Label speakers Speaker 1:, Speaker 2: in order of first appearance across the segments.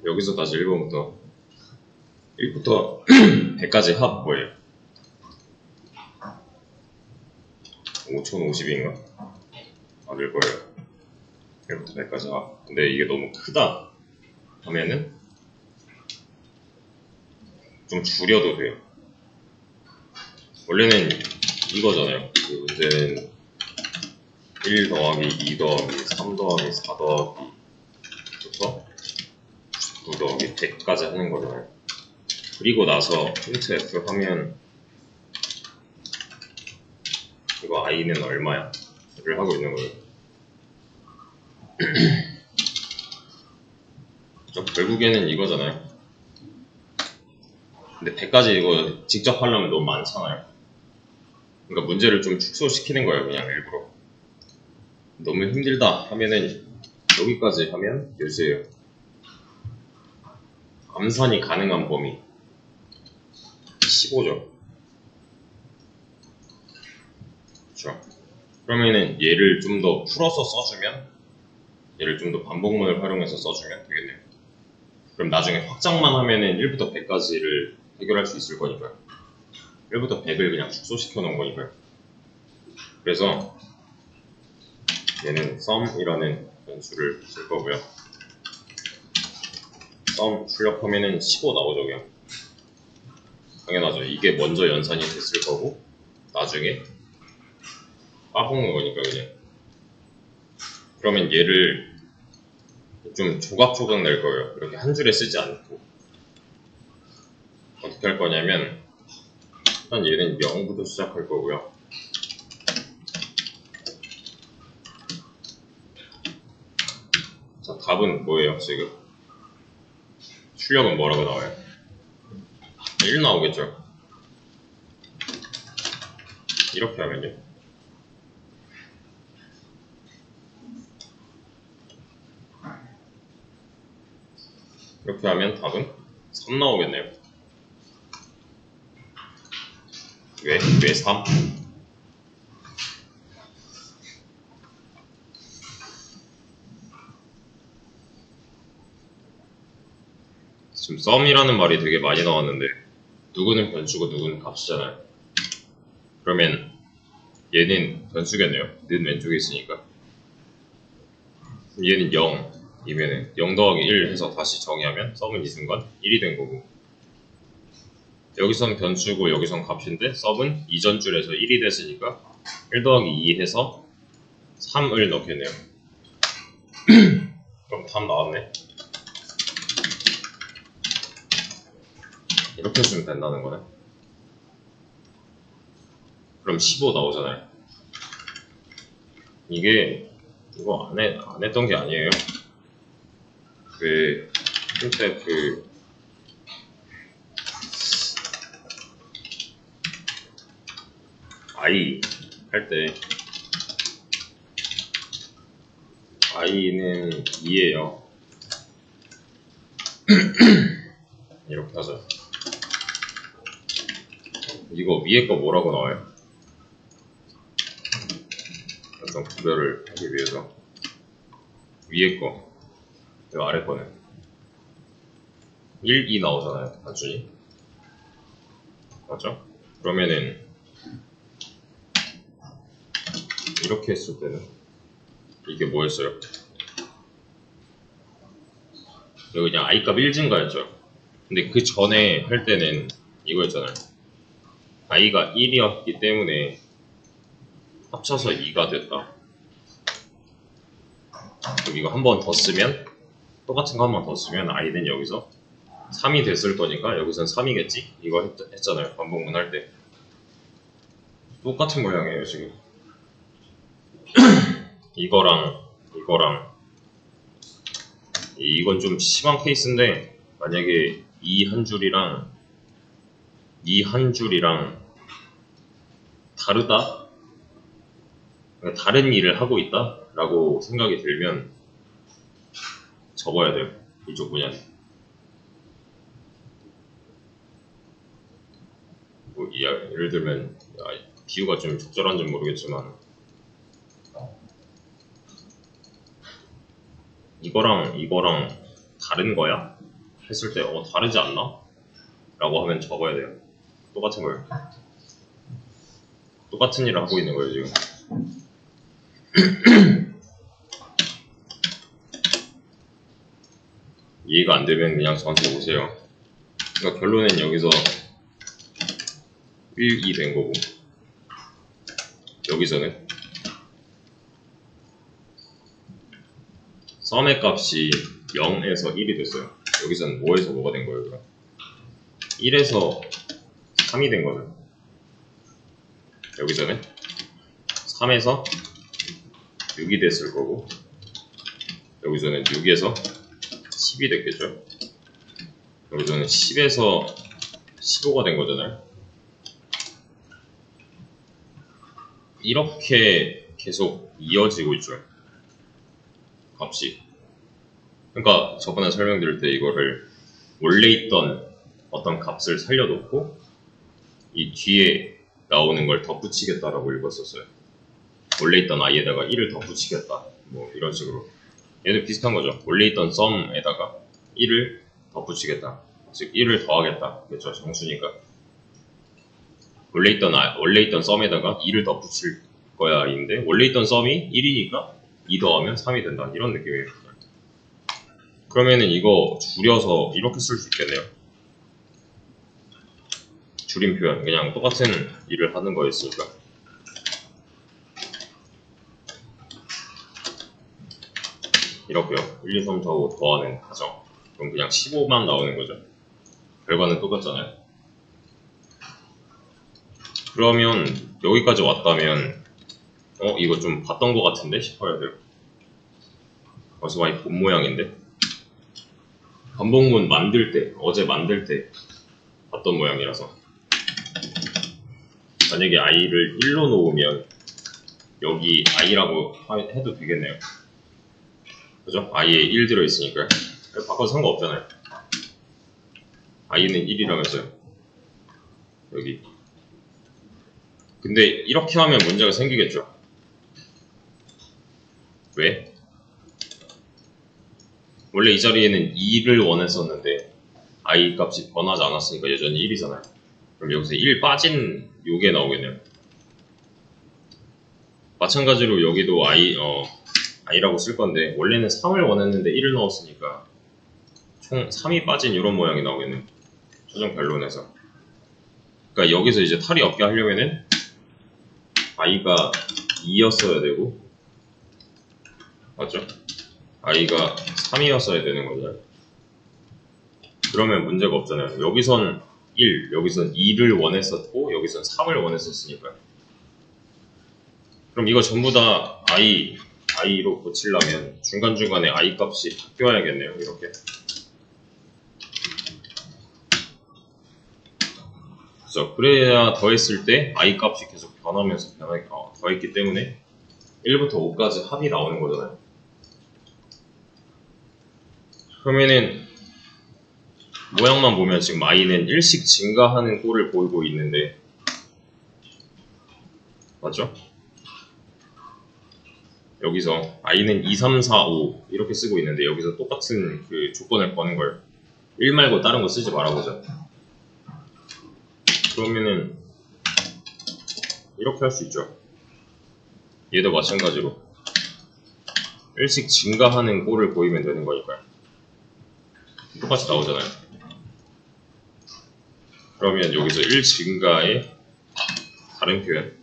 Speaker 1: 여기서 다시 1번부터 1부터 100까지 합 뭐예요? 5050인가? 될 거예요. 1부터 100까지 합. 근데 이게 너무 크다 하면은 좀 줄여도 돼요. 원래는 이거잖아요. 그 문제는 1 더하기 2 더하기 3 더하기 4 더하기부터 9 더하기 100까지 하는 거잖아요. 그리고 나서 프린트 F 하면 이거 i는 얼마야? 를 하고 있는 거예요. 결국에는 이거잖아요. 근데 100까지 이거 직접 하려면 너무 많잖아요. 그러니까 문제를 좀 축소시키는 거예요. 그냥 일부러. 너무 힘들다 하면은 여기까지 하면 몇이에요? 암산이 가능한 범위 15죠. 그렇죠? 그러면은 얘를 좀 더 풀어서 써주면, 얘를 좀 더 반복문을 활용해서 써주면 되겠네요. 그럼 나중에 확장만 하면은 1부터 100까지를 해결할 수 있을 거니까요. 1부터 100을 그냥 축소시켜 놓은 거니까요. 그래서 얘는 sum이라는 변수를 쓸 거고요. sum 출력하면은 15 나오죠, 그냥. 당연하죠. 이게 먼저 연산이 됐을 거고 나중에 빠먹는 거니까 그냥. 그러면 얘를 좀 조각조각 낼 거예요. 이렇게 한 줄에 쓰지 않고. 어떻게 할 거냐면 일단 얘는 0부터 시작할 거고요. 자, 답은 뭐예요, 지금? 출력은 뭐라고 나와요? 1 나오겠죠? 이렇게 하면요. 이렇게 하면 답은 3 나오겠네요. 왜 3? 지금 sum이라는 말이 되게 많이 나왔는데 누구는 변수고 누구는 값이잖아요. 그러면 얘는 변수겠네요. 는 왼쪽에 있으니까. 얘는 0이면은 0 더하기 1 해서 다시 정의하면 sum은 이 순간 1이 된 거고, 여기선 변수고 여기선 값인데 sum은 이전 줄에서 1이 됐으니까 1 더하기 2 해서 3을 넣겠네요. 그럼 답 나왔네. 이렇게 쓰면 된다는 거네. 그럼 15 나오잖아요. 이게 이거 안 했던 게 아니에요. printf i 할 때 i는 2예요. 이렇게 하죠. 이거 위에 거 뭐라고 나와요? 어떤 구별을 하기 위해서 위에 거, 그리고 아래 거는 1, 2 나오잖아요. 단순히. 맞죠? 그러면은 이렇게 했을 때는 이게 뭐였어요? 이거 그냥 i 값 1 증가였죠. 근데 그 전에 할 때는 이거였잖아요. i가 1이었기 때문에 합쳐서 2가 됐다. 그럼 이거 한 번 더 쓰면, 똑같은 거 한 번 더 쓰면 i는 여기서 3이 됐을 거니까 여기선 3이겠지? 이거 했잖아요. 반복문 할 때. 똑같은 모양이에요, 지금. 이거랑 이건 좀 심한 케이스인데, 만약에 이 한 줄이랑 다르다? 그러니까 다른 일을 하고 있다? 라고 생각이 들면 접어야 돼요. 이쪽 분야는. 뭐 예를 들면 비유가 좀 적절한지 모르겠지만 이거랑 다른 거야? 했을 때 다르지 않나? 라고 하면 적어야 돼요. 똑같은 거예요. 똑같은 일을 하고 있는 거예요 지금. 이해가 안 되면 그냥 저한테 오세요. 그러니까 결론은 여기서 1, 2 된 거고, 여기서는 썸의 값이 0에서 1이 됐어요. 여기서는 뭐에서 뭐가 된 거예요? 그럼 1에서 3이 된 거죠. 여기서는 3에서 6이 됐을 거고, 여기서는 6에서 10이 됐겠죠. 여기서는 10에서 15가 된 거잖아요. 이렇게 계속 이어지고 있죠, 값이. 그러니까 저번에 설명드릴 때 이거를 원래 있던 어떤 값을 살려놓고 이 뒤에 나오는 걸 덧붙이겠다라고 읽었었어요. 원래 있던 i에다가 1을 덧붙이겠다, 뭐 이런 식으로. 얘도 비슷한 거죠. 원래 있던 sum에다가 1을 덧붙이겠다, 즉 1을 더하겠다, 그렇죠? 정수니까. 원래 있던 sum에다가 2를 덧붙일 거야 인데, 원래 있던 sum이 1이니까 2 더하면 3이 된다, 이런 느낌이에요. 그러면은 이거 줄여서 이렇게 쓸 수 있겠네요. 줄임 표현, 그냥 똑같은 일을 하는 거였으니까. 이렇게요. 1, 2, 3, 4, 5 더하는 과정. 그럼 그냥 15만 나오는 거죠. 결과는 똑같잖아요. 그러면 여기까지 왔다면 이거 좀 봤던 것 같은데 싶어야 돼요. 어디서 많이 본 모양인데, 반복문 만들 때, 어제 만들 때 봤던 모양이라서. 만약에 i를 1로 놓으면 여기 i라고 해도 되겠네요. 그죠? i에 1 들어있으니까요. 바꿔도 상관없잖아요. i는 1이라면서요. 여기. 근데 이렇게 하면 문제가 생기겠죠. 왜? 원래 이 자리에는 2를 원했었는데 i 값이 변하지 않았으니까 여전히 1이잖아요. 그럼 여기서 1 빠진 요게 나오겠네요. 마찬가지로 여기도 i라고 쓸 건데, 원래는 3을 원했는데 1을 넣었으니까 총 3이 빠진 이런 모양이 나오겠네요. 최종 변론에서. 그러니까 여기서 이제 탈이 없게 하려면은 i가 2였어야 되고, 맞죠? i가 3이었어야 되는 거죠. 그러면 문제가 없잖아요. 여기선 1, 여기선 2를 원했었고, 여기선 3을 원했었으니까요. 그럼 이거 전부 다 i로 고치려면 중간중간에 i 값이 바뀌어야겠네요. 이렇게. 그렇죠. 그래야 더했을 때 i 값이 계속 변하면서 더했기 때문에 1부터 5까지 합이 나오는 거잖아요. 그러면은 모양만 보면 지금 i는 1씩 증가하는 꼴을 보이고 있는데, 맞죠? 여기서 i는 2, 3, 4, 5 이렇게 쓰고 있는데, 여기서 똑같은 그 조건을 거는 거예요. 1 말고 다른 거 쓰지 말아보자. 그러면은 이렇게 할 수 있죠. 얘도 마찬가지로 1씩 증가하는 꼴을 보이면 되는 거니까요. 똑같이 나오잖아요. 그러면 여기서 1 증가의 다른 표현,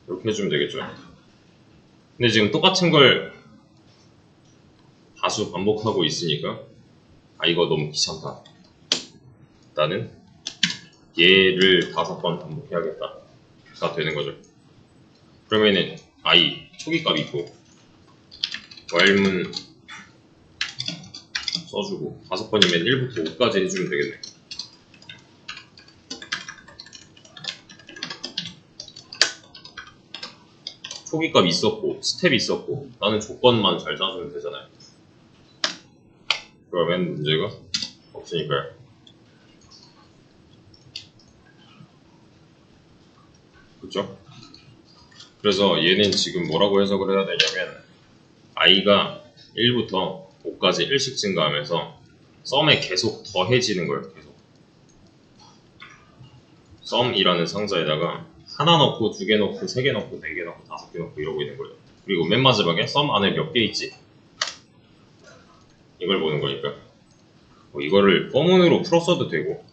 Speaker 1: 이렇게 해주면 되겠죠. 근데 지금 똑같은 걸 다수 반복하고 있으니까 이거 너무 귀찮다, 나는 얘를 5번 반복해야겠다 가 되는 거죠. 그러면은 i 초기값 있고 while문 써주고 5번이면 1부터 5까지 해주면 되겠네. 초기값 있었고 스텝이 있었고 나는 조건만 잘 짜주면 되잖아요. 그러면 문제가 없으니까요. 그쵸? 그래서 얘는 지금 뭐라고 해석을 해야 되냐면, i가 1부터 5까지 1씩 증가하면서 썸에 계속 더해지는 거예요. 계속 썸이라는 상자에다가 하나 넣고, 두 개 넣고, 세 개 넣고, 네 개 넣고, 다섯 개 넣고 이러고 있는 거예요. 그리고 맨 마지막에 썸 안에 몇 개 있지? 이걸 보는 거니까 이거를 포문으로 풀었어도 되고,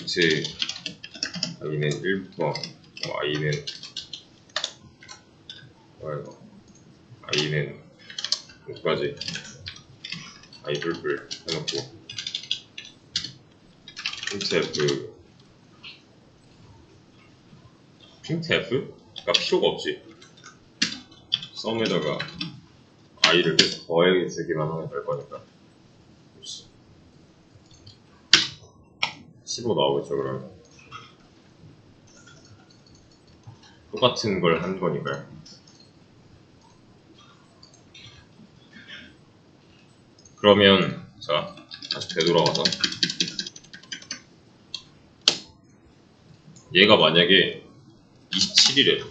Speaker 1: 이제 i는 1부터 i는 5까지 i 뿔뿔 해놓고 printf가 필요가 없지. 썸에다가 i를 계속 더해주기만 하면 될 거니까 15 나오겠죠. 그러면 똑같은 걸 한 거니까요. 그러면 자, 다시 되돌아가서 얘가 만약에 27이래.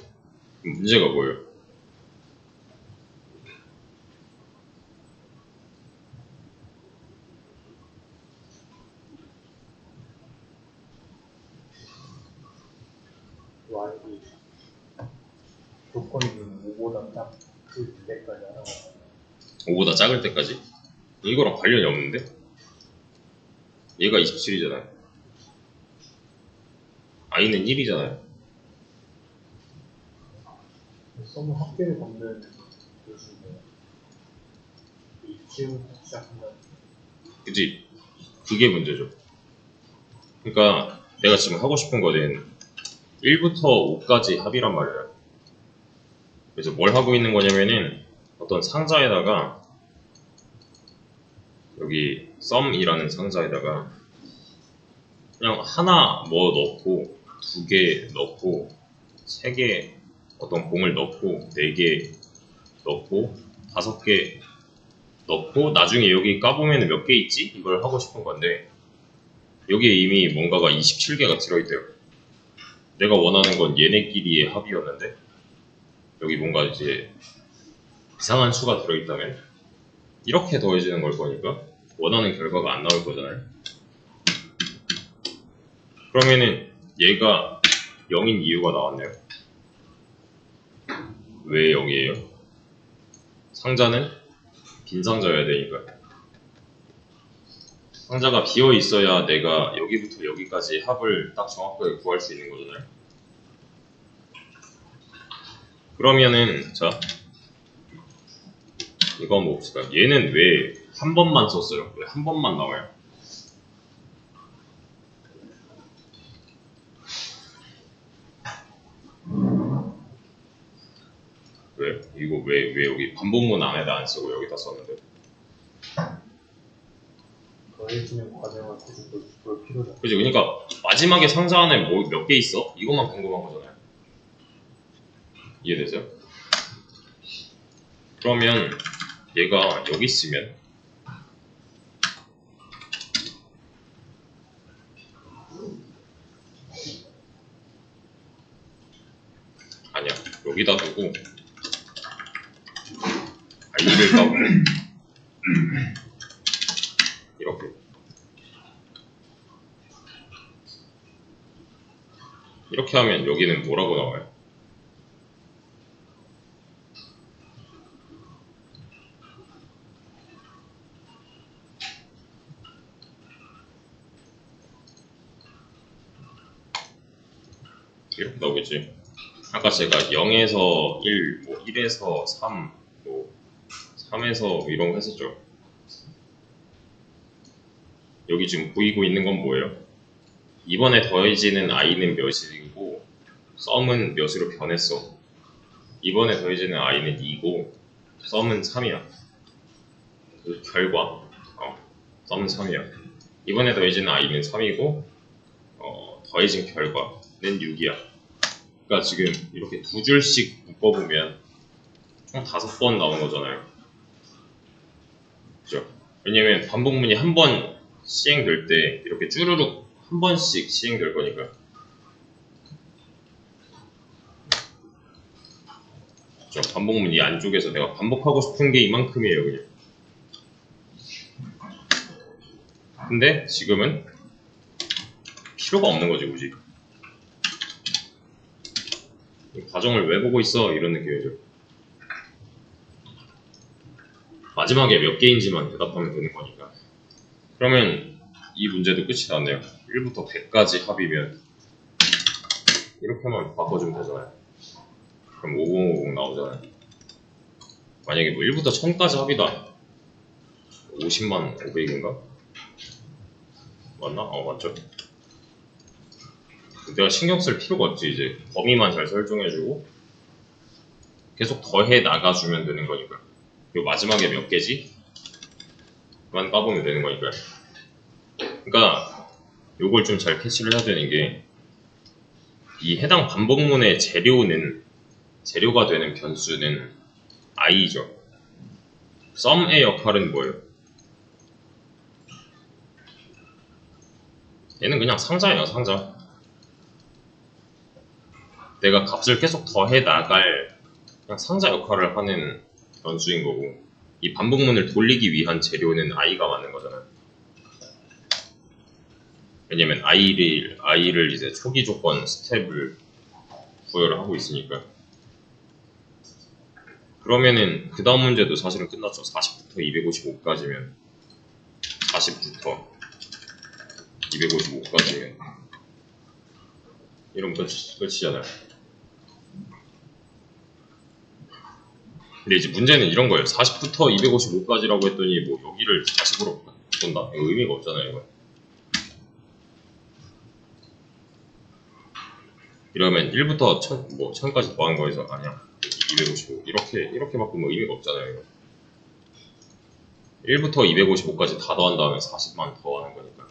Speaker 1: 문제가 뭐예요?
Speaker 2: y이 조건이 5보다 작을 때까지 하는 거예요.
Speaker 1: 5보다 작을 때까지? 이거랑 관련이 없는데? 얘가 27이잖아요. i는 1이잖아요.
Speaker 2: 썸은 합계를 건드는 교수인데요. 지금부터 시작한다.
Speaker 1: 그치? 그게 문제죠. 그러니까 내가 지금 하고 싶은 거는 1부터 5까지 합이란 말이에요. 그래서 뭘 하고 있는 거냐면은 어떤 상자에다가 여기 썸이라는 상자에다가 그냥 하나 뭐 넣고, 두 개 넣고, 세 개 어떤 공을 넣고, 네 개 넣고, 다섯 개 넣고, 나중에 여기 까보면 몇 개 있지? 이걸 하고 싶은 건데 여기에 이미 뭔가가 27개가 들어있대요. 내가 원하는 건 얘네끼리의 합이었는데 여기 뭔가 이제 이상한 수가 들어있다면 이렇게 더해지는 걸 거니까 원하는 결과가 안 나올 거잖아요. 그러면은 얘가 0인 이유가 나왔네요. 왜 0이에요? 상자는 빈 상자여야 되니까. 상자가 비어 있어야 내가 여기부터 여기까지 합을 딱 정확하게 구할 수 있는 거잖아요. 그러면은 자, 이거 한번 봅시다. 얘는 왜 한 번만 썼어요? 왜 한 번만 나와요? 왜? 이거 왜 여기 반복문 안에다 안 쓰고 여기다 썼는데?
Speaker 2: 더해지는 과정을 계속 볼 필요가.
Speaker 1: 그치? 그러니까 마지막에 상자 안에 뭐 몇 개 있어? 이것만 궁금한 거잖아요. 이해되세요? 그러면 얘가 여기 있으면 아니야, 여기다 두고 i를 까고 이렇게 하면 여기는 뭐라고 나와요? 이렇게 나오겠지. 아까 제가 0에서 1, 뭐 1에서 3, 뭐 3에서 이런 거 했었죠. 여기 지금 보이고 있는 건 뭐예요? 이번에 더해지는 i는 몇이고 썸은 몇으로 변했어. 이번에 더해지는 i는 2고 썸은 3이야. 그 결과 썸은 3이야. 이번에 더해지는 i는 3이고 더해진 결과는 6이야. 그러니까 지금 이렇게 두 줄씩 묶어보면 총 5번 나온 거잖아요. 그죠? 왜냐면 반복문이 한 번 시행될 때 이렇게 쭈루룩 한 번씩 시행될 거니까. 저 반복문 이 안쪽에서 내가 반복하고 싶은 게 이만큼이에요, 그냥. 근데 지금은 필요가 없는 거지, 굳이. 이 과정을 왜 보고 있어? 이런 느낌이죠. 마지막에 몇 개인지만 대답하면 되는 거니까. 그러면 이 문제도 끝이 났네요. 1부터 100까지 합이면 이렇게만 바꿔주면 되잖아요. 그럼 5050 나오잖아요. 만약에 뭐 1부터 1000까지 합이다. 50만 500인가? 맞나? 맞죠. 내가 신경 쓸 필요가 없지. 이제 범위만 잘 설정해주고 계속 더해 나가주면 되는 거니까. 그리고 마지막에 몇 개지? 만 까보면 되는 거니까. 그러니까 요걸 좀 잘 캐치를 해야 되는 게, 이 해당 반복문의 재료가 되는 변수는 i죠. sum의 역할은 뭐예요? 얘는 그냥 상자예요, 상자. 내가 값을 계속 더해 나갈 그냥 상자 역할을 하는 변수인 거고, 이 반복문을 돌리기 위한 재료는 i가 맞는 거잖아요. 왜냐면 i를 이제 초기 조건 스텝을 부여를 하고 있으니까. 그러면은 그 다음 문제도 사실은 끝났죠. 40부터 255까지면 40부터 255까지면 이러면 끝이잖아요. 근데 이제 문제는 이런 거예요. 40부터 255까지라고 했더니 뭐 여기를 40으로 바꾼다? 이거 의미가 없잖아요. 이거. 이러면 1부터 1000까지 더한 거에서 아니야 255 이렇게 바꾸면 의미가 없잖아요. 이거. 1부터 255까지 다 더한 다음에 40만 더하는 거니까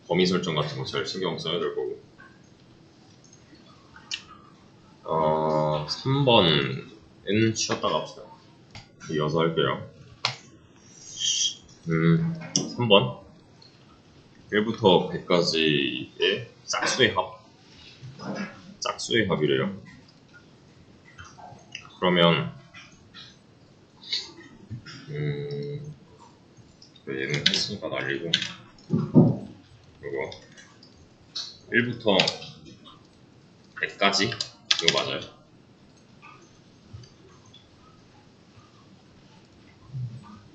Speaker 1: 범위 설정 같은 거 잘 신경 써야 될 거고. 3번은 쉬었다가 합시다. 이어서 할게요. 3번 1부터 100까지의 짝수의 합이래요. 그러면 얘는 했으니까 날리고, 이거 1부터 100까지 이거 맞아요?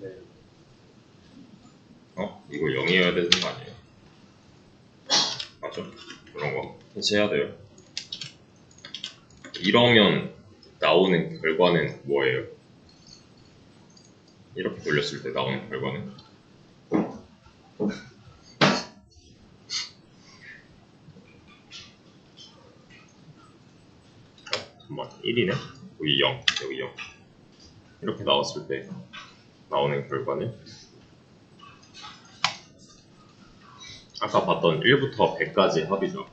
Speaker 2: 네.
Speaker 1: 이거 0이어야 되는 거 아니에요? 맞죠? 그런 거 해체해야 돼요. 이러면 나오는 결과는 뭐예요? 이렇게 돌렸을 때 나오는 결과는 잠깐만, 1이네? 여기 0, 여기 0 이렇게 나왔을 때 나오는 결과는 아까 봤던 1부터 100까지 합이죠.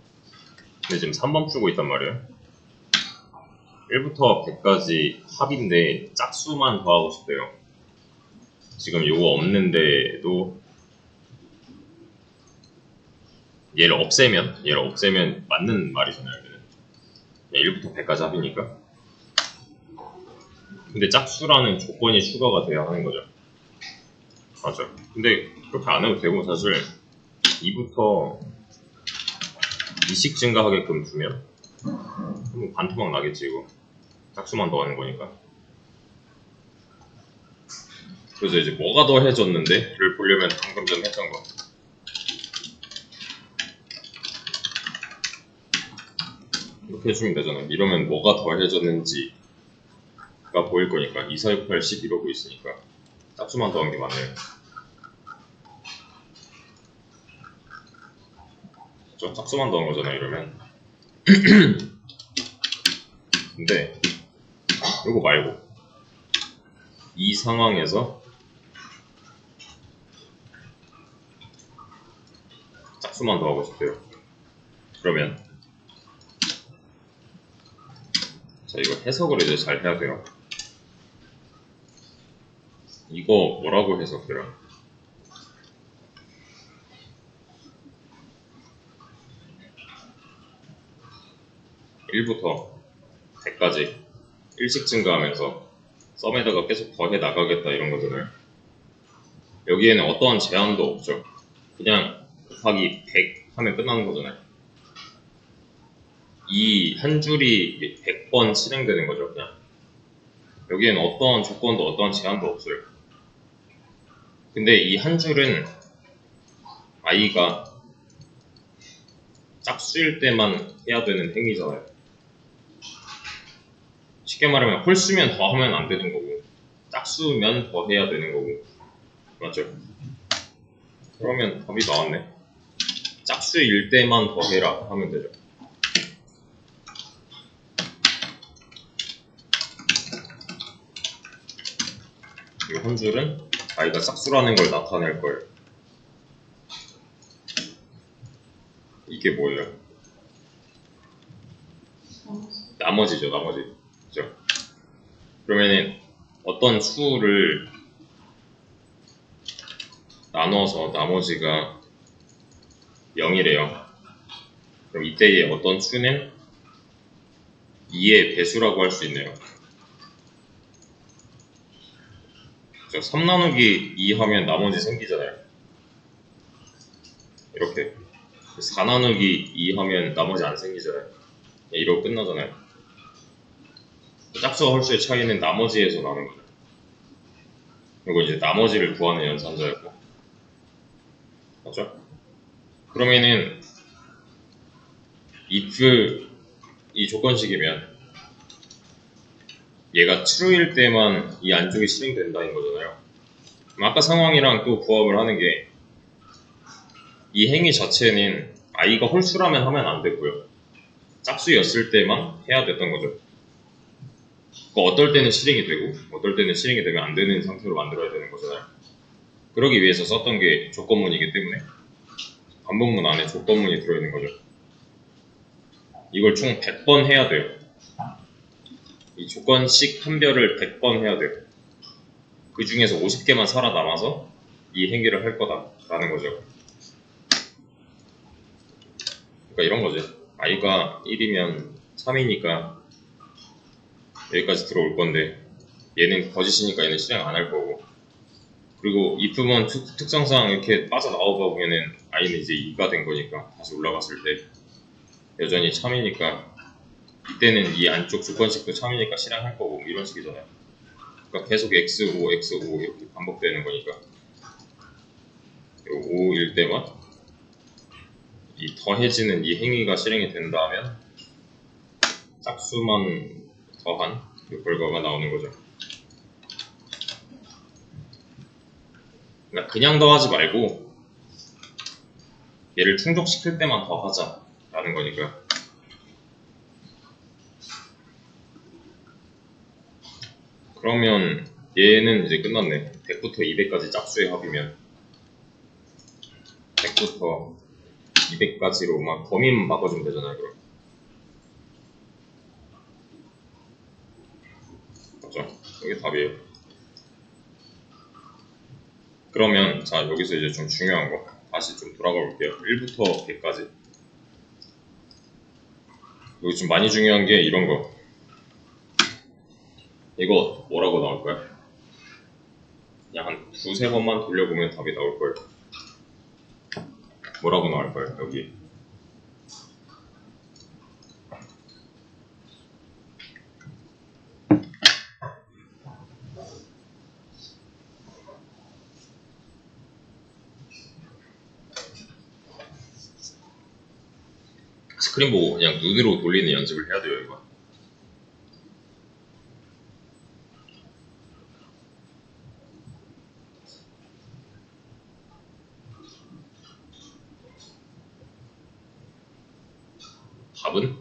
Speaker 1: 근데 지금 3번 풀고 있단 말이에요. 1부터 100까지 합인데 짝수만 더하고 싶대요. 지금 요거 없는데도 얘를 없애면 맞는 말이잖아요. 얘는 1부터 100까지 합이니까. 근데 짝수라는 조건이 추가가 돼야 하는 거죠. 맞죠? 근데 그렇게 안 해도 되고, 사실 2부터 2씩 증가하게끔 두면 반토막 나겠지. 이거 짝수만 더하는 거니까. 그래서 이제 뭐가 더해졌는데를 보려면 방금 전에 했던 거, 이렇게 해주면 되잖아요. 이러면 뭐가 더해졌는지가 보일 거니까 2, 4, 6, 8, 10 이러고 있으니까 짝수만 더한 게 맞네요. 저 짝수만 더한 거잖아요, 이러면. 근데 이거 말고 이 상황에서 짝수만 더하고 싶대요. 그러면 자, 이거 해석을 이제 잘 해야 돼요. 이거 뭐라고 해석해요? (1부터 100까지) 일식 증가하면서 썸에다가 계속 더해 나가겠다 이런 거잖아요. 여기에는 어떠한 제한도 없죠. 그냥 곱하기 100 하면 끝나는 거잖아요. 이 한 줄이 100번 실행되는 거죠, 그냥. 여기에는 어떠한 조건도 어떠한 제한도 없어요. 근데 이 한 줄은 i가 짝수일 때만 해야 되는 행위잖아요. 쉽게 말하면 홀수면 더 하면 안 되는 거고, 짝수면 더 해야 되는 거고, 맞죠? 그러면 답이 나왔네. 짝수일 때만 더 해라 하면 되죠. 이 한 줄은 i가 짝수라는 걸 나타낼 거예요. 이게 뭐예요? 나머지죠, 나머지. 그죠? 그러면은 어떤 수를 나눠서 나머지가 0이래요. 그럼 이때의 어떤 수는 2의 배수라고 할 수 있네요. 그죠? 3 나누기 2 하면 나머지 생기잖아요. 이렇게 4 나누기 2 하면 나머지 안 생기잖아요. 이러고 끝나잖아요. 짝수와 홀수의 차이는 나머지에서 나는 거죠. 그리고 이제 나머지를 구하는 연산자였고, 맞죠? 그러면은 if 이 조건식이면 얘가 true일 때만 이 안쪽이 실행된다는 거잖아요. 그럼 아까 상황이랑 또 부합을 하는 게 이 행위 자체는 i가 홀수라면 하면 안 됐고요. 짝수였을 때만 해야 됐던 거죠. 어떨 때는 실행이 되고 어떨 때는 실행이 되면 안 되는 상태로 만들어야 되는 거잖아요. 그러기 위해서 썼던 게 조건문이기 때문에 반복문 안에 조건문이 들어있는 거죠. 이걸 총 100번 해야 돼요. 이 조건식 한 별을 100번 해야 돼요. 그 중에서 50개만 살아남아서 이 행위를 할 거다라는 거죠. 그러니까 이런 거지. i가 1이면 3이니까 여기까지 들어올 건데 얘는 거짓이니까 얘는 실행 안 할 거고, 그리고 if만 특성상 이렇게 빠져나오다 보면은 i는 이제 2가 된 거니까 다시 올라갔을 때 여전히 참이니까 이때는 이 안쪽 조건식도 참이니까 실행할 거고 이런 식이잖아요. 그러니까 계속 x5, x5 이렇게 반복되는 거니까 5일 때만 이 더해지는 이 행위가 실행이 된다면 짝수만 더한 그 결과가 나오는 거죠. 그러니까 그냥 더하지 말고 얘를 충족시킬 때만 더하자라는 거니까요. 그러면 얘는 이제 끝났네. 100부터 200까지 짝수의 합이면 100부터 200까지로 막 범위만 바꿔주면 되잖아요. 그럼 맞죠? 이게 답이에요. 그러면 자 여기서 이제 좀 중요한 거 다시 좀 돌아가 볼게요. 1부터 100까지. 여기 좀 많이 중요한 게 이런 거. 이거 뭐라고 나올 거야? 그냥 한 두세 번만 돌려보면 답이 나올 거예요. 뭐라고 나올 거예요? 여기 스크린 보고 그냥 눈으로 돌리는 연습을 해야 돼요. 이거 답은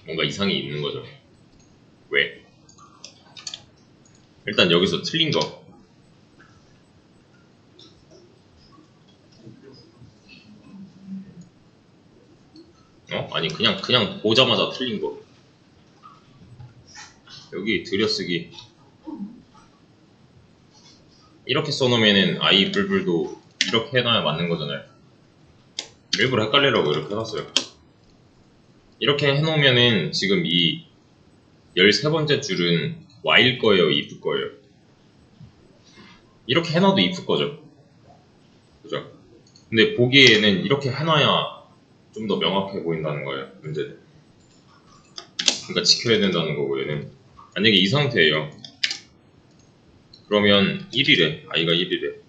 Speaker 1: 뭔가 이상이 있는 거죠. 왜? 일단 여기서 틀린 거 아니 그냥 보자마자 틀린 거. 여기 들여쓰기 이렇게 써놓으면은 i 뿔뿔도 이렇게 해놔야 맞는 거잖아요. 일부러 헷갈리라고 이렇게 해놨어요. 이렇게 해놓으면은 지금 이 13번째 줄은 while 거예요, if 거예요? 이렇게 해놔도 if 거죠. 그죠? 근데 보기에는 이렇게 해놔야 좀 더 명확해 보인다는 거예요, 문제는. 그러니까 지켜야 된다는 거고, 얘는. 만약에 이 상태예요. 그러면 1이래. i가 1이래.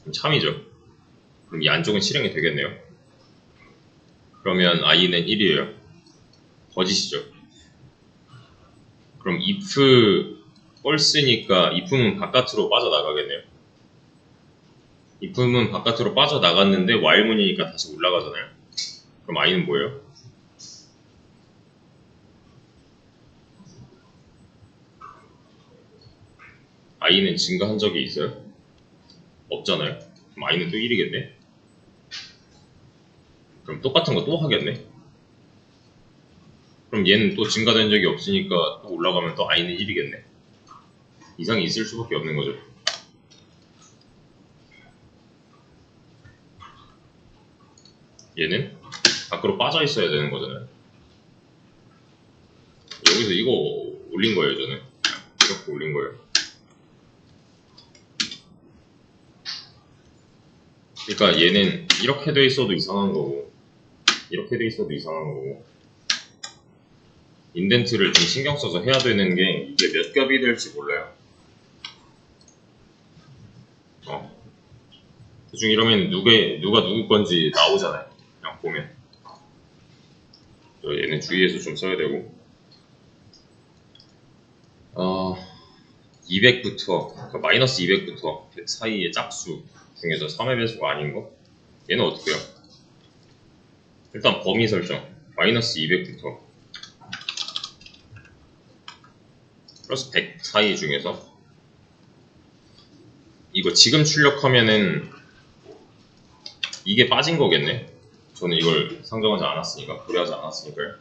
Speaker 1: 그럼 참이죠. 그럼 이 안쪽은 실행이 되겠네요. 그러면 i는 1이에요. 거짓이죠. 그럼 if false니까 if는 바깥으로 빠져나가겠네요. if는 바깥으로 빠져나갔는데 while문이니까 다시 올라가잖아요. 그럼 i는 뭐예요? i는 증가한 적이 있어요? 없잖아요. 그럼 i는 또 1이겠네. 그럼 똑같은 거 또 하겠네. 그럼 얘는 또 증가된 적이 없으니까 또 올라가면 또 i는 1이겠네. 이상이 있을 수밖에 없는 거죠. 얘는 밖으로 빠져 있어야 되는 거잖아요. 여기서 이거 올린 거예요, 저는. 이렇게 올린 거예요. 그러니까 얘는 이렇게 돼 있어도 이상한 거고, 이렇게 돼 있어도 이상한 거고, 인덴트를 좀 신경 써서 해야 되는 게 이게 몇 겹이 될지 몰라요. 대충 이러면 누가 누구 건지 나오잖아요. 그냥 보면. 얘는 주의해서 좀 써야 되고. 200부터, 그러니까 마이너스 200부터 100 사이의 짝수 중에서 3의 배수가 아닌 거? 얘는 어떻게 해요? 일단 범위 설정. 마이너스 200부터 플러스 100 사이 중에서 이거 지금 출력하면은 이게 빠진 거겠네? 저는 이걸 상정하지 않았으니까, 고려하지 않았으니까요.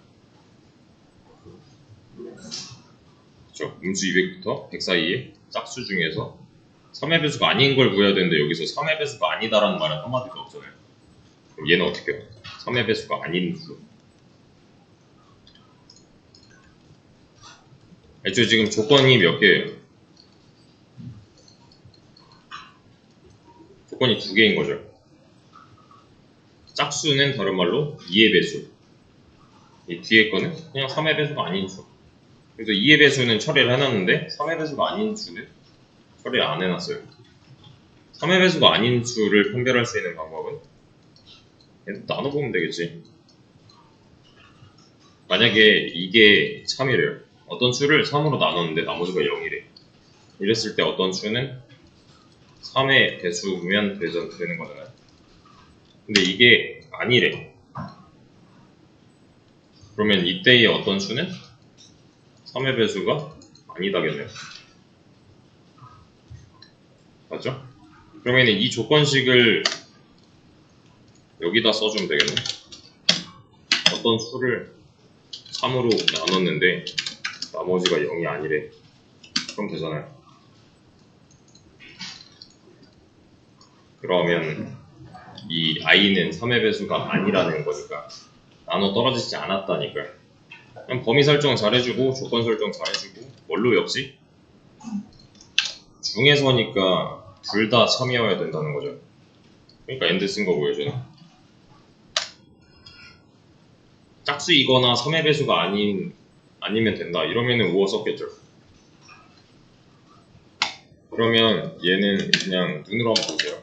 Speaker 1: 그렇죠. 음수 200부터 100 사이의 짝수 중에서 3의 배수가 아닌 걸 구해야 되는데 여기서 3의 배수가 아니다라는 말은 한마디도 없잖아요. 그럼 얘는 어떻게 해요? 3의 배수가 아닌 수. 애초에 지금 조건이 몇 개예요? 조건이 2개인 거죠. 짝수는 다른 말로 2의 배수. 이 뒤에 거는 그냥 3의 배수가 아닌 수. 그래서 2의 배수는 처리를 해놨는데 3의 배수가 아닌 수는 처리를 안 해놨어요. 3의 배수가 아닌 수를 판별할 수 있는 방법은 얘도 나눠보면 되겠지. 만약에 이게 참이래요. 어떤 수를 3으로 나눴는데 나머지가 0이래. 이랬을 때 어떤 수는 3의 배수면 되는 거잖아요. 근데 이게 아니래. 그러면 이때의 어떤 수는 3의 배수가 아니다겠네요. 맞죠? 그러면 이 조건식을 여기다 써주면 되겠네. 어떤 수를 3으로 나눴는데 나머지가 0이 아니래. 그럼 되잖아요. 그러면 이 i는 3의 배수가 아니라는 거니까 나눠 떨어지지 않았다니까요. 그럼 범위 설정 잘해주고 조건 설정 잘해주고 뭘로 역시 중에서니까 둘 다 참여해야 된다는 거죠. 그러니까 엔드 쓴 거고요, 저는. 짝수이거나 3의 배수가 아니면 된다. 이러면은 5어 썼겠죠. 그러면 얘는 그냥 눈으로 한번 보세요.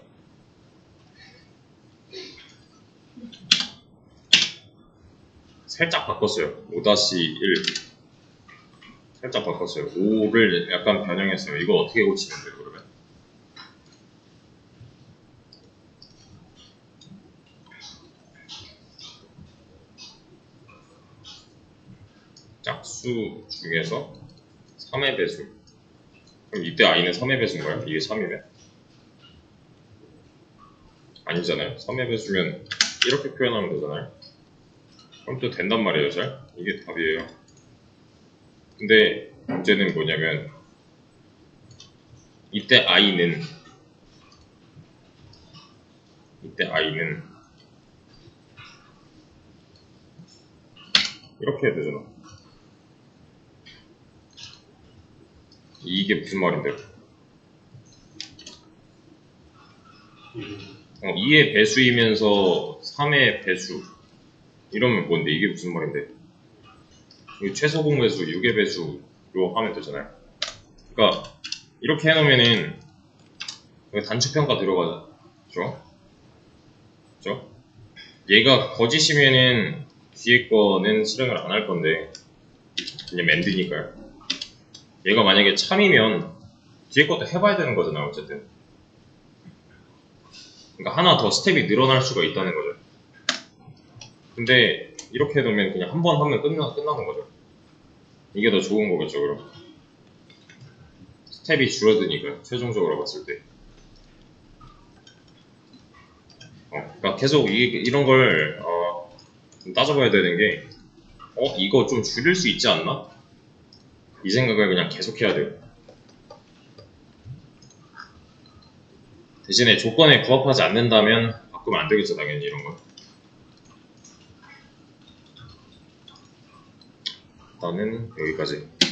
Speaker 1: 살짝 바꿨어요. 5-1 살짝 바꿨어요. 5를 약간 변형했어요. 이거 어떻게 고치면 돼요, 그러면? 짝수 중에서 3의 배수. 그럼 이때 i는 3의 배수인가요? 이게 3이면? 아니잖아요. 3의 배수면 이렇게 표현하면 되잖아요. 그럼 또 된단 말이에요, 잘? 이게 답이에요. 근데 문제는 뭐냐면 이때 i는 이렇게 해야 되잖아. 이게 무슨 말인데? 2의 배수이면서 3의 배수 이러면 뭔데? 이게 무슨 말인데? 여기 최소 공배수 6의 배수로 하면 되잖아요. 그러니까 이렇게 해놓으면은 여기 단축평가 들어가죠? 그죠? 얘가 거짓이면은 뒤에 거는 실행을 안 할 건데 그냥 맨드니까요. 얘가 만약에 참이면 뒤에 것도 해봐야 되는 거잖아요. 어쨌든. 그러니까 하나 더 스텝이 늘어날 수가 있다는 거죠. 근데 이렇게 해놓으면 그냥 한 번 하면 끝나는 거죠. 이게 더 좋은 거겠죠, 그럼. 스텝이 줄어드니까, 최종적으로 봤을 때. 그러니까 계속 이런 걸 좀 따져봐야 되는 게 이거 좀 줄일 수 있지 않나? 이 생각을 그냥 계속 해야 돼요. 대신에 조건에 부합하지 않는다면 바꾸면 안 되겠죠, 당연히 이런 건. 일단은 여기까지.